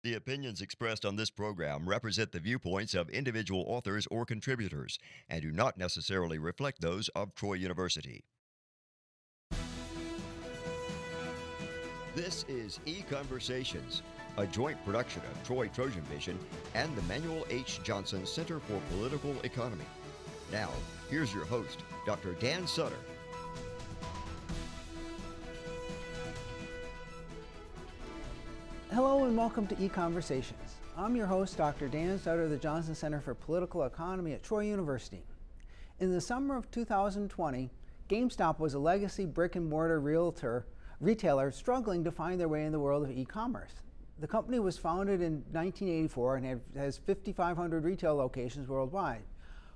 The opinions expressed on this program represent the viewpoints of individual authors or contributors and do not necessarily reflect those of Troy University. This is EconVersations, a joint production of Troy Trojan Vision and the Manuel Johnson Center for Political Economy. Now, here's your host, Dr. Dan Sutter. Hello and welcome to EconVersations. I'm your host, Dr. Dan Sutter of the Johnson Center for Political Economy at Troy University. In the summer of 2020, GameStop was a legacy brick-and-mortar retailer struggling to find their way in the world of e-commerce. The company was founded in 1984 and has 5,500 retail locations worldwide.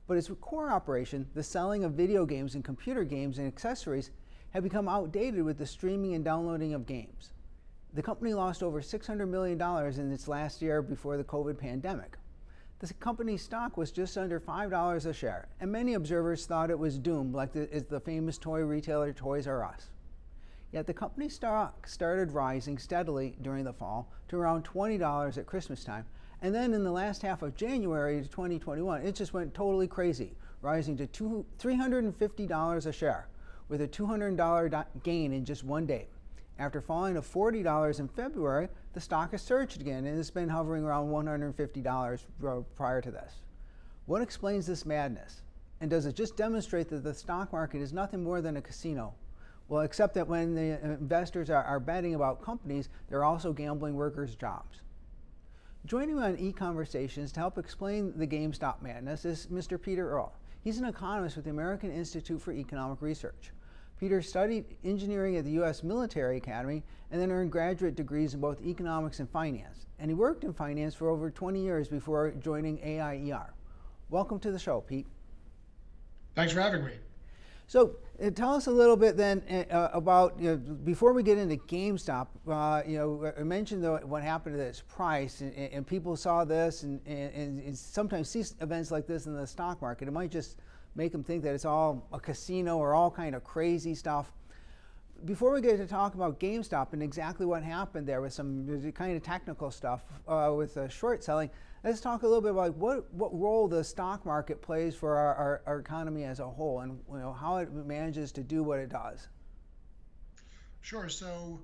But its core operation, the selling of video games and computer games and accessories, had become outdated with the streaming and downloading of games. The company lost over $600 million in its last year before the COVID pandemic. The company's stock was just under $5 a share, and many observers thought it was doomed, like the famous toy retailer Toys R Us. Yet the company's stock started rising steadily during the fall to around $20 at Christmas time, and then in the last half of January of 2021, it just went totally crazy, rising to $350 a share, with a $200 gain in just one day. After falling to $40 in February, the stock has surged again and has been hovering around $150 prior to this. What explains this madness? And does it just demonstrate that the stock market is nothing more than a casino? Well, except that when the investors are betting about companies, they're also gambling workers' jobs. Joining me on EconVersations to help explain the GameStop madness is Mr. Peter Earle. He's an economist with the American Institute for Economic Research. Peter studied engineering at the U.S. Military Academy and then earned graduate degrees in both economics and finance. And he worked in finance for over 20 years before joining AIER. Welcome to the show, Pete. Thanks for having me. So tell us a little bit then about, before we get into GameStop, I mentioned what happened to its price, and people saw this and sometimes see events like this in the stock market. It might just make them think that it's all a casino or all kind of crazy stuff. Before we get to talk about GameStop and exactly what happened there with some kind of technical stuff with short selling, let's talk a little bit about what role the stock market plays for our economy as a whole, and how it manages to do what it does. Sure. So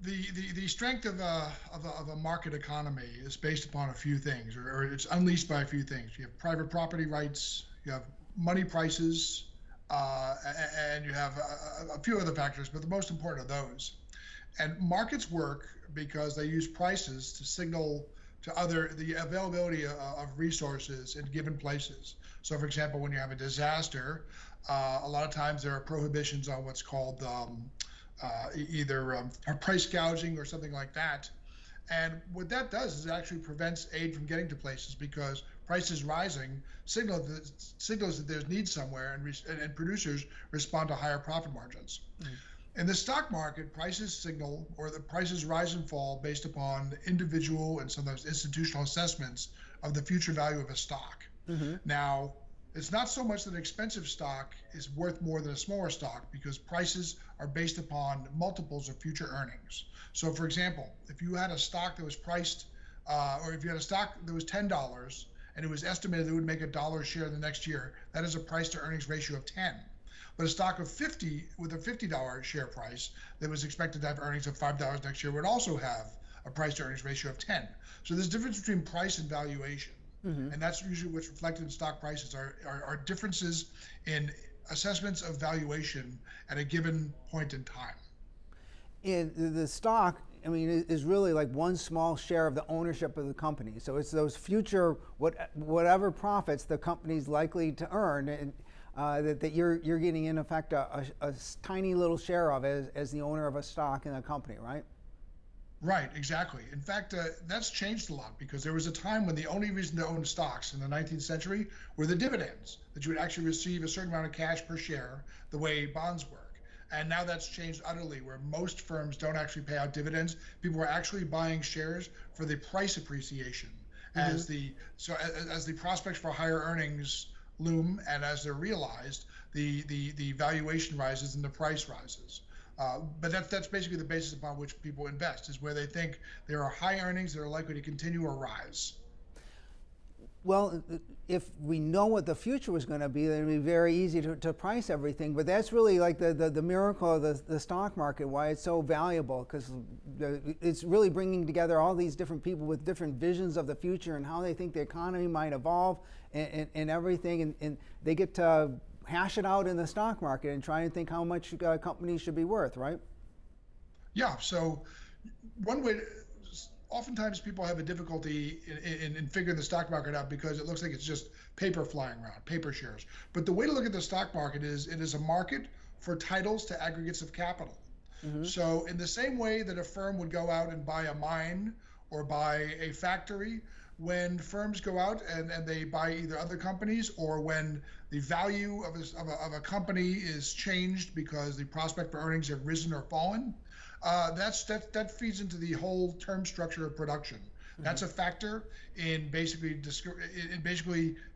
the strength of a market economy is based upon a few things, or it's unleashed by a few things. You have private property rights, you have money prices, and you have a few other factors, but the most important are those. And markets work because they use prices to signal to the availability of resources in given places. So, for example, when you have a disaster, a lot of times there are prohibitions on what's called either price gouging or something like that. And what that does is it actually prevents aid from getting to places, because prices rising signals that there's need somewhere, and producers respond to higher profit margins. In the stock market, prices signal, or the prices rise and fall based upon individual and sometimes institutional assessments of the future value of a stock. Now, it's not so much that an expensive stock is worth more than a smaller stock, because prices are based upon multiples of future earnings. So, for example, if you had a stock that was priced, or if you had a stock that was $10 and it was estimated that it would make $1 a share the next year, that is a price to earnings ratio of 10. But a stock of 50 with a $50 share price that was expected to have earnings of $5 next year would also have a price to earnings ratio of 10. So there's a difference between price and valuation. And that's usually what's reflected in stock prices are differences in assessments of valuation at a given point in time. And the stock, I mean, is really like one small share of the ownership of the company. So it's those future whatever profits the company's likely to earn, and that you're getting, in effect, a tiny little share of as the owner of a stock in a company, right? Right, exactly. In fact, that's changed a lot, because there was a time when the only reason to own stocks in the 19th century were the dividends, that you would actually receive a certain amount of cash per share, the way bonds work. And now that's changed utterly, where most firms don't actually pay out dividends. People are actually buying shares for the price appreciation. As the prospects for higher earnings loom, and as they're realized, the valuation rises and the price rises. But that's basically the basis upon which people invest, is where they think there are high earnings that are likely to continue or rise. Well, if we know what the future was going to be, then it would be very easy to price everything. But that's really like the miracle of the stock market, why it's so valuable, because it's really bringing together all these different people with different visions of the future and how they think the economy might evolve and everything. And they get to hash it out in the stock market and try and think how much companies should be worth, right? Yeah, so one way oftentimes people have a difficulty in figuring the stock market out because it looks like it's just paper flying around, paper shares. But the way to look at the stock market is it is a market for titles to aggregates of capital. Mm-hmm. So in the same way that a firm would go out and buy a mine or buy a factory, when firms go out and they buy either other companies, or when the value of a company is changed because the prospect for earnings have risen or fallen, that feeds into the whole term structure of production. Mm-hmm. That's a factor in basically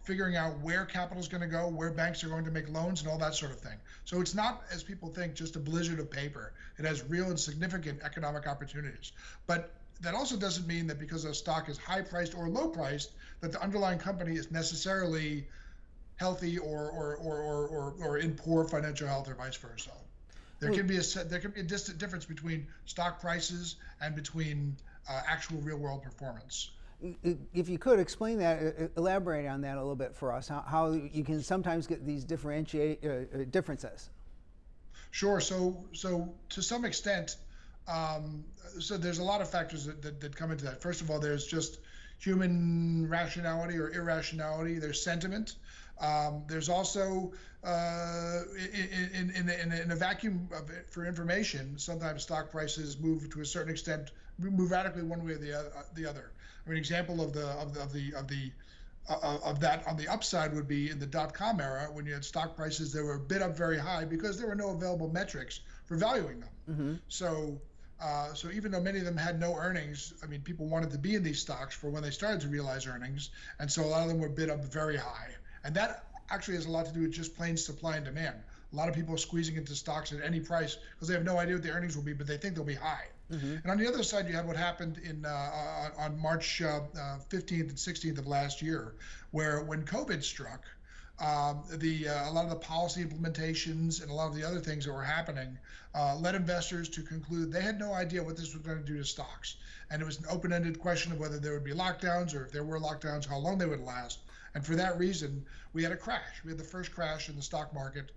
figuring out where capital is going to go, where banks are going to make loans, and all that sort of thing. So it's not, as people think, just a blizzard of paper. It has real and significant economic opportunities. But that also doesn't mean that because a stock is high priced or low priced, that the underlying company is necessarily healthy or in poor financial health, or vice versa. There can be a distant difference between stock prices and between actual real world performance. If you could explain that, elaborate on that a little bit for us, how you can sometimes get these differences. Sure. So to some extent, so there's a lot of factors that come into that. First of all, there's just human rationality or irrationality. There's sentiment. There's also in a vacuum of it for information, sometimes stock prices move to a certain extent, move radically one way or the other. I mean, an example of that on the upside would be in the .com era, when you had stock prices that were bid up very high because there were no available metrics for valuing them. Mm-hmm. So even though many of them had no earnings, I mean, people wanted to be in these stocks for when they started to realize earnings, and so a lot of them were bid up very high. And that actually has a lot to do with just plain supply and demand. A lot of people are squeezing into stocks at any price because they have no idea what the earnings will be, but they think they'll be high. Mm-hmm. And on the other side, you have what happened on March 15th and 16th of last year, where when COVID struck, a lot of the policy implementations and a lot of the other things that were happening led investors to conclude they had no idea what this was going to do to stocks. And it was an open-ended question of whether there would be lockdowns, or if there were lockdowns, how long they would last. And for that reason, we had a crash. We had the first crash in the stock market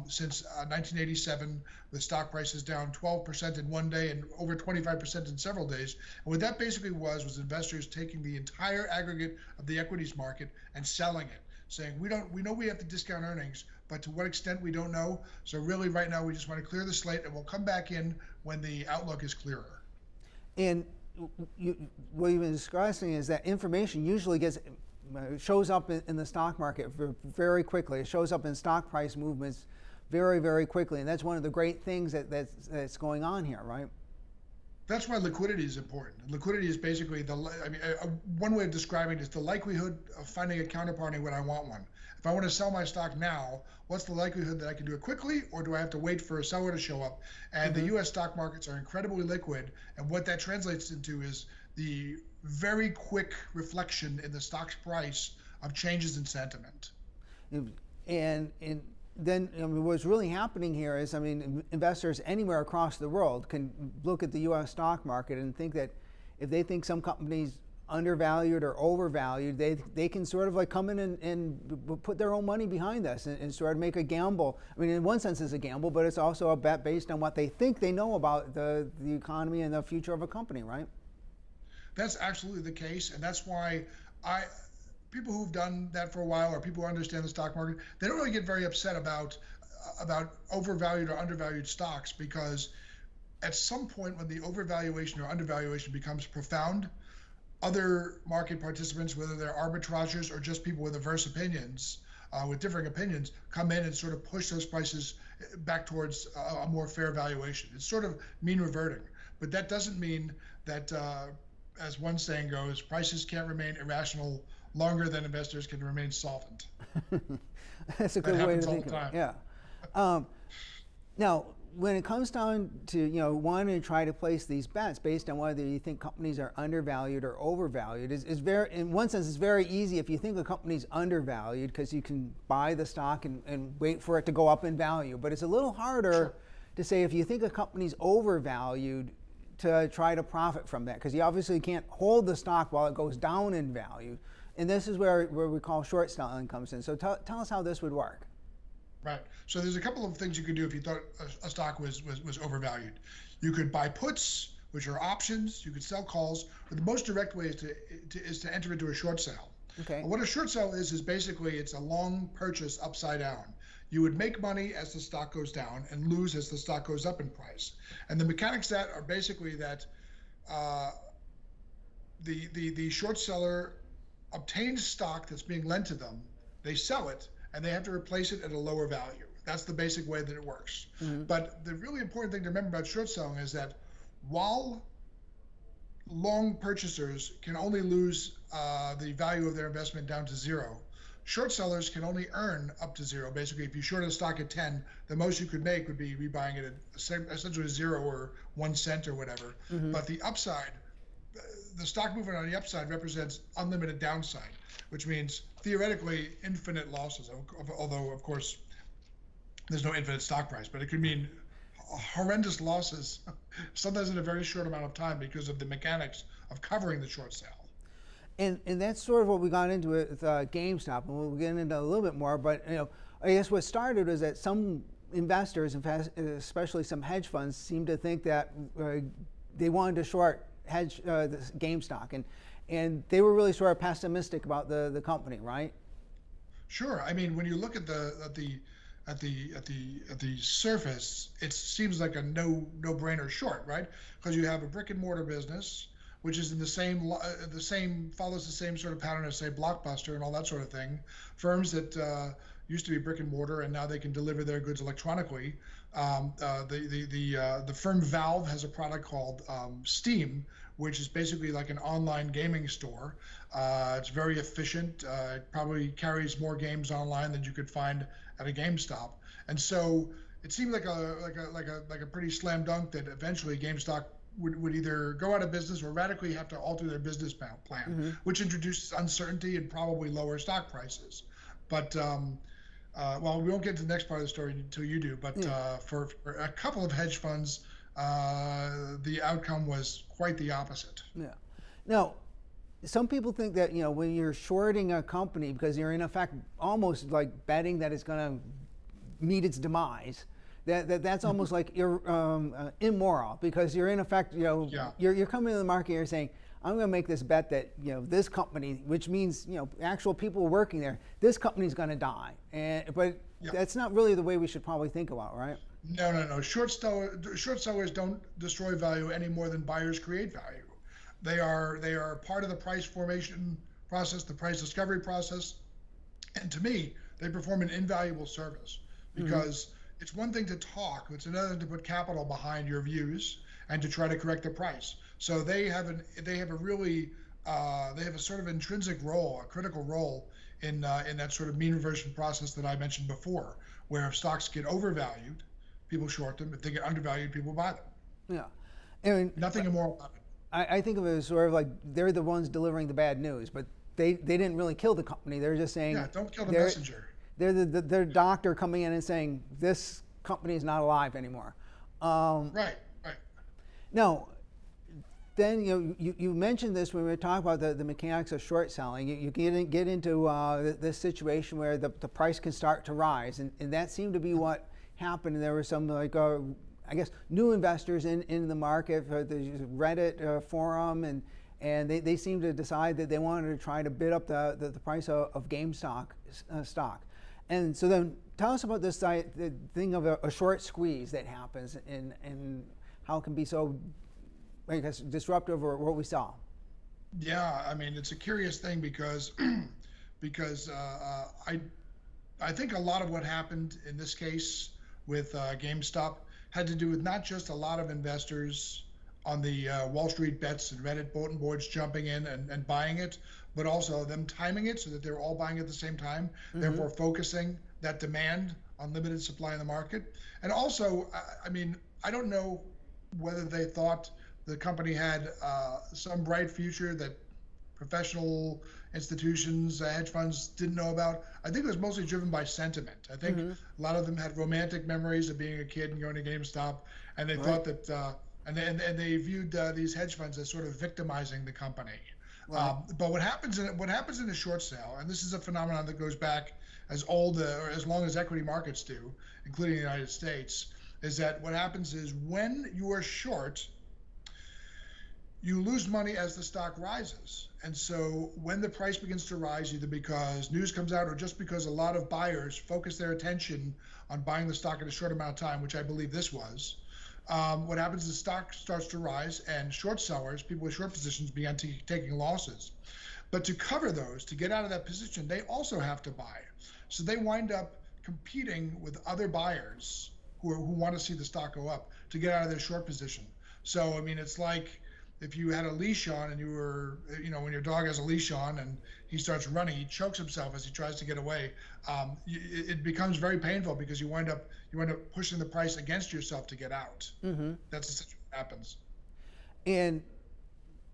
since 1987, with stock prices down 12% in one day and over 25% in several days. And what that basically was investors taking the entire aggregate of the equities market and selling it, saying, we know we have to discount earnings, but to what extent we don't know. So really right now we just want to clear the slate, and we'll come back in when the outlook is clearer. And what you've been discussing is that information usually shows up in the stock market very quickly. It shows up in stock price movements very, very quickly. And that's one of the great things that's going on here, right? That's why liquidity is important. Liquidity is basically one way of describing it is the likelihood of finding a counterparty when I want one. If I want to sell my stock now, what's the likelihood that I can do it quickly, or do I have to wait for a seller to show up? And mm-hmm. The U.S. stock markets are incredibly liquid, and what that translates into is the very quick reflection in the stock's price of changes in sentiment. And then what's really happening here is, investors anywhere across the world can look at the U.S. stock market and think that if they think some company's undervalued or overvalued, they can sort of like come in and put their own money behind this and sort of make a gamble. I mean, in one sense it's a gamble, but it's also a bet based on what they think they know about the economy and the future of a company, right? That's absolutely the case, and that's why people who've done that for a while, or people who understand the stock market, they don't really get very upset about overvalued or undervalued stocks, because at some point when the overvaluation or undervaluation becomes profound, other market participants, whether they're arbitrageurs or just people with diverse opinions, with differing opinions, come in and sort of push those prices back towards a more fair valuation. It's sort of mean reverting, but that doesn't mean that as one saying goes, prices can't remain irrational longer than investors can remain solvent. That's a good way to think of it. Yeah. Now, when it comes down to wanting to try to place these bets based on whether you think companies are undervalued or overvalued, is very, in one sense, it's very easy if you think a company's undervalued because you can buy the stock and wait for it to go up in value. But it's a little harder to say if you think a company's overvalued to try to profit from that, because you obviously can't hold the stock while it goes down in value. And this is where we call short selling comes in. So tell us how this would work. Right. So there's a couple of things you could do if you thought a stock was overvalued. You could buy puts, which are options. You could sell calls. But the most direct way is to enter into a short sale. Okay. What a short sale is basically it's a long purchase upside down. You would make money as the stock goes down and lose as the stock goes up in price. And the mechanics that are basically that the short seller obtains stock that's being lent to them, they sell it, and they have to replace it at a lower value. That's the basic way that it works. Mm-hmm. But the really important thing to remember about short selling is that while long purchasers can only lose the value of their investment down to zero, short sellers can only earn up to zero. Basically, if you shorted a stock at 10, the most you could make would be rebuying it at essentially 0 or 1 cent or whatever. Mm-hmm. But the upside, the stock movement on the upside represents unlimited downside, which means theoretically infinite losses, although of course there's no infinite stock price, but it could mean horrendous losses, sometimes in a very short amount of time because of the mechanics of covering the short sale. And that's sort of what we got into with GameStop, and we'll get into a little bit more, but I guess what started was that some investors, especially some hedge funds, seemed to think that they wanted to short this GameStop, and they were really sort of pessimistic about the company, right? Sure. I mean, when you look at the surface, it seems like a no-brainer short, right? Because you have a brick and mortar business, which is in follows the same sort of pattern as, say, Blockbuster and all that sort of thing. Firms that used to be brick and mortar and now they can deliver their goods electronically. The firm Valve has a product called Steam, which is basically like an online gaming store. It's very efficient. It probably carries more games online than you could find at a GameStop. And so it seemed like a pretty slam dunk that eventually GameStop would either go out of business or radically have to alter their business plan, mm-hmm. which introduces uncertainty and probably lower stock prices. But well, we won't get to the next part of the story until you do. But for a couple of hedge funds, the outcome was quite the opposite. Yeah. Now, some people think that when you're shorting a company because you're in effect almost like betting that it's going to meet its demise, that's almost like immoral, because you're in effect you're coming to the market, you're saying, I'm going to make this bet that this company, which means actual people working there, this company's going to die, but that's not really the way we should probably think about, right? No. Short sellers don't destroy value any more than buyers create value. They are part of the price formation process, the price discovery process, and to me, they perform an invaluable service, because mm-hmm. it's one thing to talk, it's another thing to put capital behind your views and to try to correct the price. So they have a sort of intrinsic role, a critical role in that sort of mean reversion process that I mentioned before, where if stocks get overvalued, people short them. If they get undervalued, people buy them. Yeah, and nothing immoral about it. I think of it as sort of like they're the ones delivering the bad news, but they didn't really kill the company. They're just saying, don't kill the messenger. They're the doctor coming in and saying this company is not alive anymore. Right. Now, then you mentioned this when we were talking about the mechanics of short selling. You get into this situation where the price can start to rise, and that seemed to be what happened. And there were some I guess new investors in the market for the Reddit forum, and they seemed to decide that they wanted to try to bid up the price of GameStop stock. And so then tell us about this the thing of a short squeeze that happens and how it can be so, I guess, disruptive, or what we saw. Yeah, I mean, it's a curious thing because I think a lot of what happened in this case with GameStop had to do with not just a lot of investors on the Wall Street bets and Reddit bulletin boards jumping in and buying it, but also them timing it so that they're all buying at the same time, mm-hmm. therefore focusing that demand unlimited supply in the market. And also, I mean, I don't know whether they thought the company had some bright future that professional institutions, hedge funds didn't know about. I think it was mostly driven by sentiment. I think a lot of them had romantic memories of being a kid and going to GameStop, and they thought that, and they viewed these hedge funds as sort of victimizing the company. Right. But what happens in a short sale, and this is a phenomenon that goes back as old or as long as equity markets do, including the United States, is that what happens is when you are short, you lose money as the stock rises. And so when the price begins to rise, either because news comes out or just because a lot of buyers focus their attention on buying the stock in a short amount of time, which I believe this was, what happens is the stock starts to rise and short sellers, people with short positions, began taking losses. But to cover those, to get out of that position, they also have to buy. So they wind up competing with other buyers who want to see the stock go up to get out of their short position. So, I mean, it's like if you had a leash on and you were, when your dog has a leash on and he starts running, he chokes himself as he tries to get away. It becomes very painful because you wind up pushing the price against yourself to get out. That's essentially what happens. And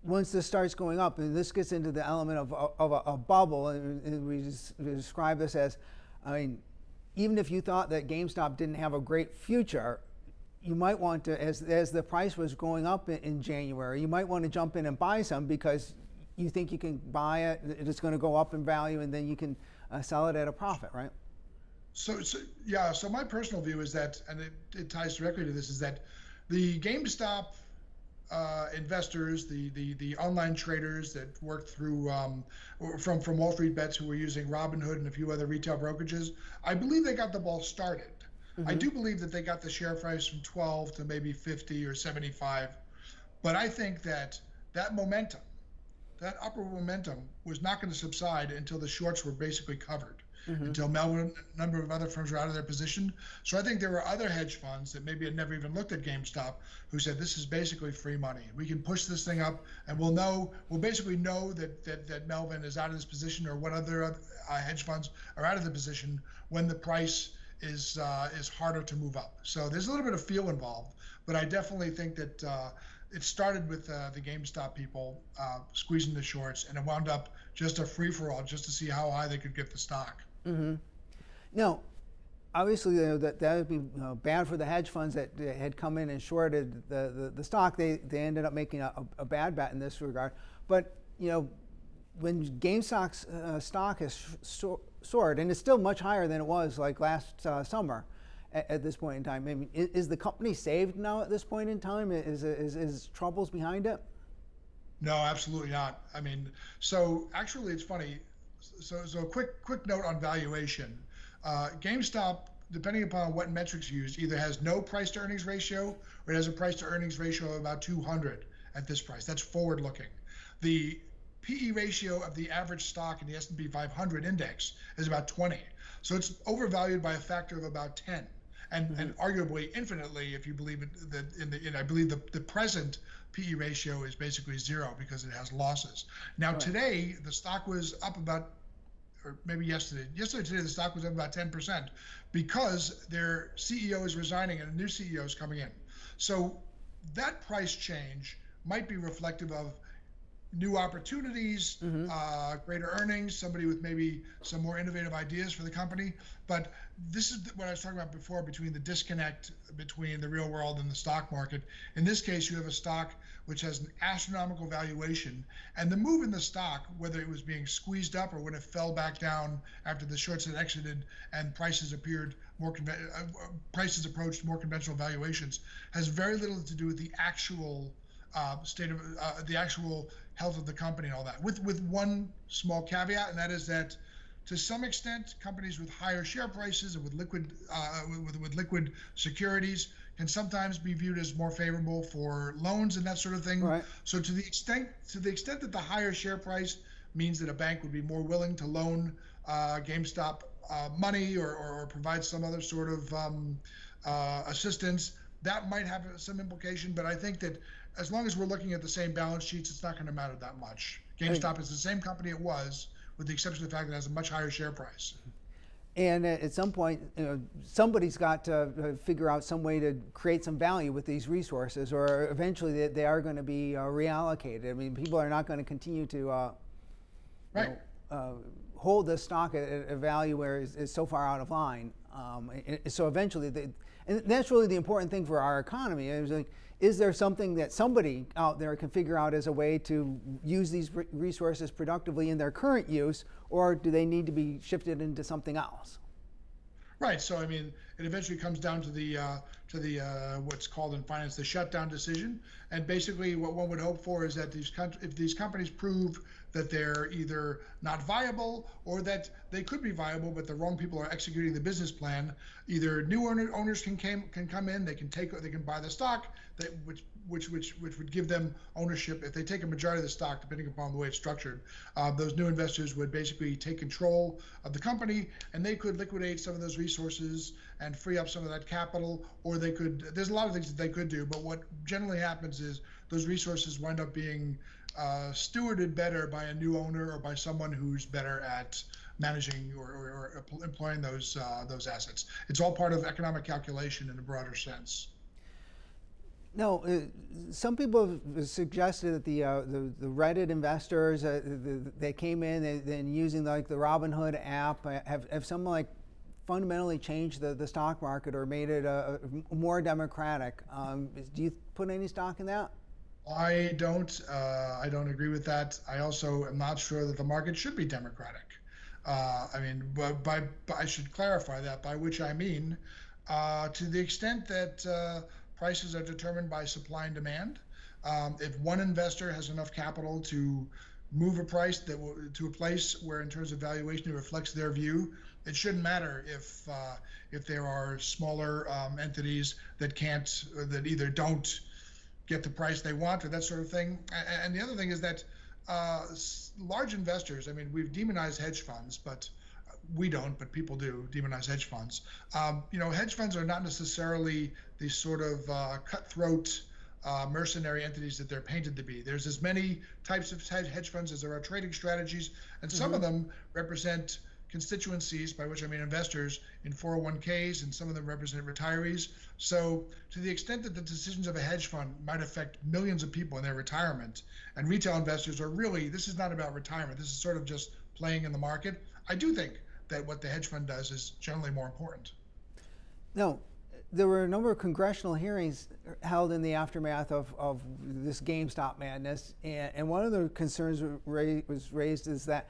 once this starts going up, and this gets into the element of a bubble, and we describe this as, I mean, even if you thought that GameStop didn't have a great future, you might want to, as the price was going up in January, you might want to jump in and buy some because you think you can buy it, it's going to go up in value, and then you can sell it at a profit, right? So my personal view is that, and it ties directly to this, is that the GameStop investors, the online traders that worked through from Wall Street Bets, who were using Robinhood and a few other retail brokerages, I believe they got the ball started. I do believe that they got the share price from 12 to maybe 50 or 75, but I think that momentum, that upward momentum, was not going to subside until the shorts were basically covered, until a number of other firms were out of their position. So I think there were other hedge funds that maybe had never even looked at GameStop who said, this is basically free money. We can push this thing up, and we'll basically know that Melvin is out of this position, or what other hedge funds are out of the position when the price is harder to move up. So there's a little bit of feel involved, but I definitely think that it started with the GameStop people squeezing the shorts, and it wound up just a free-for-all just to see how high they could get the stock. Now, obviously, that would be bad for the hedge funds that had come in and shorted the stock. They ended up making a bad bet in this regard. But when GameStop's stock has soared, and it's still much higher than it was like last summer at this point in time, I mean, is the company saved now at this point in time? Is troubles behind it? No, absolutely not. I mean, so actually it's funny. So a quick note on valuation. GameStop, depending upon what metrics you use, either has no price to earnings ratio or it has a price to earnings ratio of about 200 at this price. That's forward looking. The PE ratio of the average stock in the S&P 500 index is about 20. So it's overvalued by a factor of about 10. And arguably infinitely, if you believe I believe the present PE ratio is basically 0 because it has losses. Now today, the stock was up about, or maybe today the stock was up about 10% because their CEO is resigning and a new CEO is coming in. So that price change might be reflective of new opportunities, greater earnings, somebody with maybe some more innovative ideas for the company. But this is what I was talking about before, between the disconnect between the real world and the stock market. In this case, you have a stock which has an astronomical valuation, and the move in the stock, whether it was being squeezed up or when it fell back down after the shorts had exited and prices approached more conventional valuations, has very little to do with the actual state of the actual health of the company and all that, with one small caveat, and that is that to some extent, companies with higher share prices and with liquid securities can sometimes be viewed as more favorable for loans and that sort of thing. Right. So to the extent that the higher share price means that a bank would be more willing to loan GameStop money or provide some other sort of assistance, that might have some implication. But I think that as long as we're looking at the same balance sheets, it's not going to matter that much. GameStop is the same company it was, with the exception of the fact that it has a much higher share price. And at some point, somebody's got to figure out some way to create some value with these resources, or eventually they are going to be reallocated. I mean, people are not going to continue to hold this stock at a value where it's so far out of line. So eventually, and that's really the important thing for our economy. Is there something that somebody out there can figure out as a way to use these resources productively in their current use, or do they need to be shifted into something else? Right. So I mean, it eventually comes down to the what's called in finance the shutdown decision. And basically, what one would hope for is that if these companies prove that they're either not viable or that they could be viable, but the wrong people are executing the business plan, either new owners can come in, they can buy the stock, which would give them ownership. If they take a majority of the stock, depending upon the way it's structured, those new investors would basically take control of the company, and they could liquidate some of those resources and free up some of that capital, or there's a lot of things that they could do, but what generally happens is those resources wind up being stewarded better by a new owner or by someone who's better at managing or employing those assets. It's all part of economic calculation in a broader sense. No, some people have suggested that the Reddit investors they came in and using like the Robinhood app have some like fundamentally changed the stock market or made it more democratic. Do you put any stock in that? I don't agree with that. I also am not sure that the market should be democratic. I mean, but I should clarify that, by which I mean, to the extent that prices are determined by supply and demand. If one investor has enough capital to move a price to a place where, in terms of valuation, it reflects their view, it shouldn't matter if there are smaller entities that either don't get the price they want or that sort of thing. And the other thing is that large investors, I mean, we've demonized hedge funds, but we don't, but people do demonize hedge funds. Hedge funds are not necessarily these sort of cutthroat mercenary entities that they're painted to be. There's as many types of hedge funds as there are trading strategies, and some of them represent constituencies, by which I mean investors in 401ks, and some of them represent retirees. So to the extent that the decisions of a hedge fund might affect millions of people in their retirement, and retail investors are really, this is not about retirement, this is sort of just playing in the market, I do think that what the hedge fund does is generally more important. Now, there were a number of congressional hearings held in the aftermath of this GameStop madness, and one of the concerns was raised is that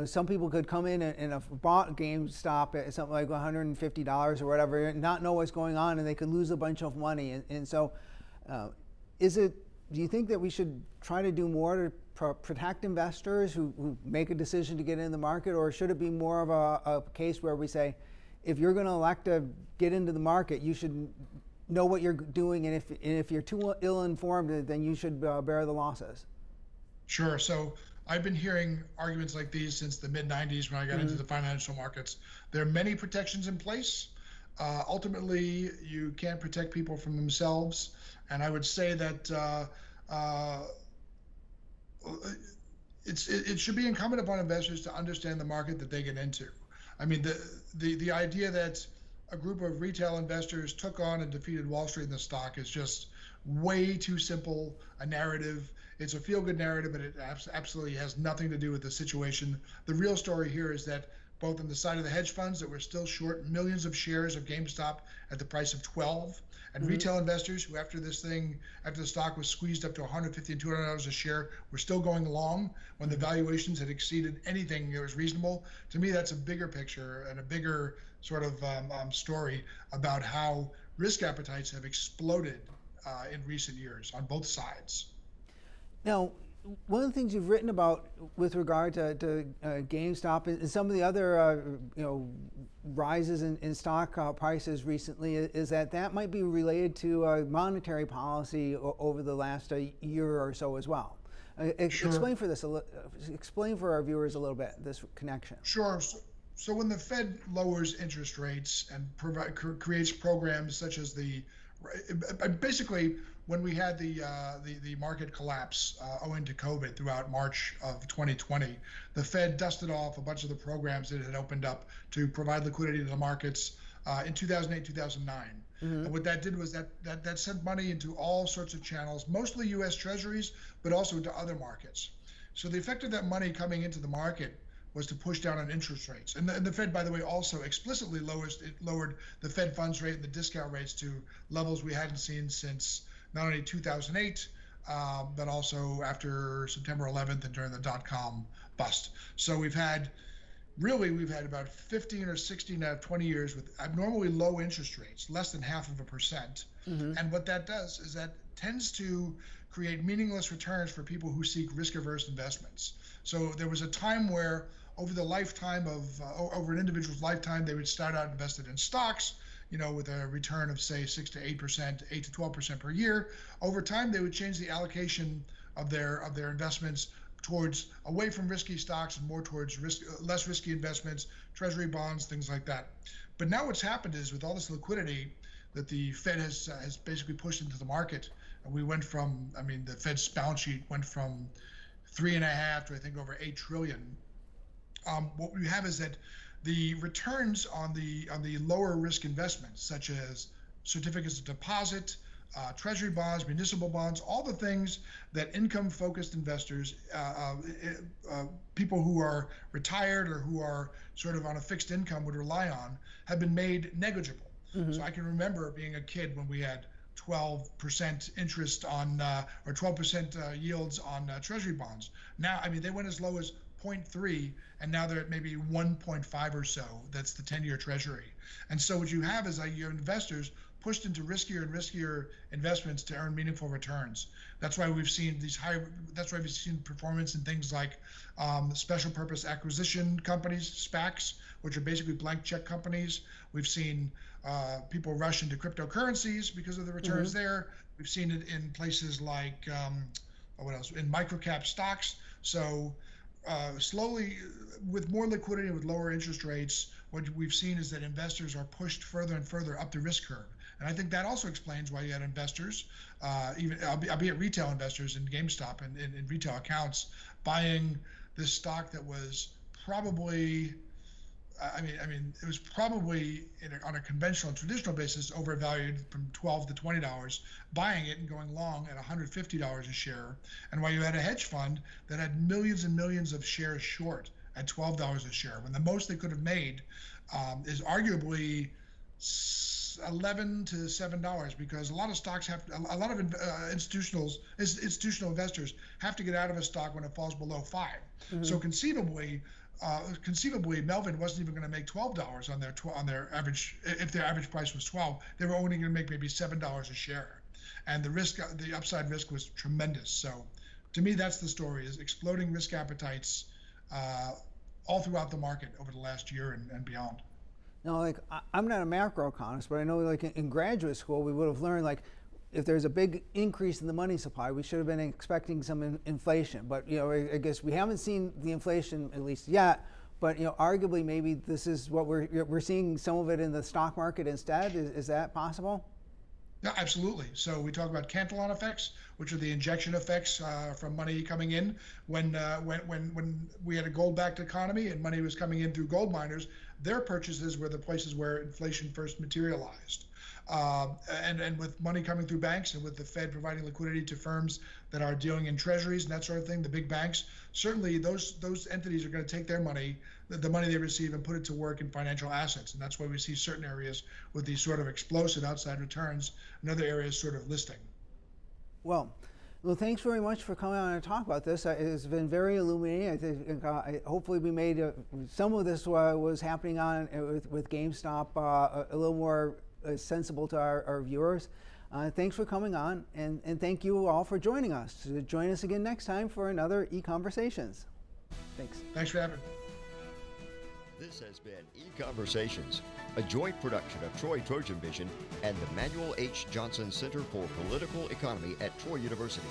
some people could come in and have bought GameStop at something like $150 or whatever, and not know what's going on, and they could lose a bunch of money. And so, do you think that we should try to do more to protect investors who make a decision to get in the market, or should it be more of a case where we say, if you're going to elect to get into the market, you should know what you're doing, and if you're too ill-informed, then you should bear the losses? Sure. So I've been hearing arguments like these since the mid-90s when I got into the financial markets. There are many protections in place. Ultimately, you can't protect people from themselves. And I would say that it should be incumbent upon investors to understand the market that they get into. I mean, the idea that a group of retail investors took on and defeated Wall Street in the stock is just way too simple a narrative. It's a feel-good narrative, but it absolutely has nothing to do with the situation. The real story here is that both on the side of the hedge funds, that we're still short millions of shares of GameStop at the price of 12, and retail investors who, after the stock was squeezed up to $150 and $200 a share, were still going long when the valuations had exceeded anything that was reasonable. To me, that's a bigger picture and a bigger sort of story about how risk appetites have exploded in recent years on both sides. Now, one of the things you've written about with regard to GameStop and some of the other rises in stock prices recently is that might be related to monetary policy over the last year or so as well. Sure. Explain for our viewers a little bit this connection. Sure. So when the Fed lowers interest rates and creates programs such as basically when we had the market collapse owing to COVID throughout March of 2020, the Fed dusted off a bunch of the programs that it had opened up to provide liquidity to the markets in 2008, 2009. And what that did was that sent money into all sorts of channels, mostly U.S. Treasuries, but also into other markets. So the effect of that money coming into the market was to push down on interest rates. And the Fed, by the way, also explicitly lowered the Fed funds rate and the discount rates to levels we hadn't seen since not only 2008, but also after September 11th and during the dot-com bust. So we've had about 15 or 16 out of 20 years with abnormally low interest rates, less than 0.5%. And what that does is that tends to create meaningless returns for people who seek risk-averse investments. So there was a time where over an individual's lifetime, they would start out invested in stocks, with a return of say 6 to 8%, 8 to 12% per year. Over time, they would change the allocation of their investments towards away from risky stocks and more towards less risky investments, treasury bonds, things like that. But now what's happened is with all this liquidity that the Fed has basically pushed into the market, and we went from, the Fed's balance sheet went from 3.5 to I think over 8 trillion. What we have is that the returns on the lower risk investments, such as certificates of deposit, treasury bonds, municipal bonds, all the things that income-focused investors, people who are retired or who are sort of on a fixed income would rely on, have been made negligible. So I can remember being a kid when we had 12% interest on, or 12% yields on treasury bonds. Now, they went as low as 0.3, and now they're at maybe 1.5 or so. That's the 10-year treasury. And so what you have is your investors pushed into riskier and riskier investments to earn meaningful returns. That's why we've seen performance in things like special purpose acquisition companies, SPACs, which are basically blank check companies. We've seen people rush into cryptocurrencies because of the returns there. We've seen it in places like, in microcap stocks. So slowly, with more liquidity, with lower interest rates, what we've seen is that investors are pushed further and further up the risk curve. And I think that also explains why you had investors, albeit retail investors in GameStop and in retail accounts, buying this stock that was probably, it was probably on a conventional, traditional basis overvalued from $12 to $20, buying it and going long at $150 a share. And while you had a hedge fund that had millions and millions of shares short at $12 a share, when the most they could have made is arguably $11 to $7, because a lot of stocks a lot of institutional investors have to get out of a stock when it falls below 5. So conceivably, Melvin wasn't even going to make $12 on their average. If their average price was 12, they were only going to make maybe $7 a share, and the upside risk was tremendous. So, to me, that's the story: is exploding risk appetites all throughout the market over the last year and beyond. Now, I'm not a macroeconomist, but I know in graduate school we would have learned if there's a big increase in the money supply, we should have been expecting some inflation. But I guess we haven't seen the inflation at least yet. But arguably, maybe this is what we're seeing some of it in the stock market instead. Is that possible? Yeah, absolutely. So we talk about Cantillon effects, which are the injection effects from money coming in. When we had a gold-backed economy and money was coming in through gold miners, their purchases were the places where inflation first materialized. And with money coming through banks and with the Fed providing liquidity to firms that are dealing in treasuries and that sort of thing, the big banks, certainly those entities are going to take their money, the money they receive, and put it to work in financial assets. And that's why we see certain areas with these sort of explosive outside returns and other areas sort of listing. Well, thanks very much for coming on and talk about this. It's been very illuminating. I think hopefully we made some of this was happening on with GameStop a little more sensible to our viewers. Thanks for coming on, and thank you all for joining us. Join us again next time for another EconVersations. Thanks. Thanks for having me. This has been EconVersations, a joint production of Troy Trojan Vision and the Manuel Johnson Center for Political Economy at Troy University.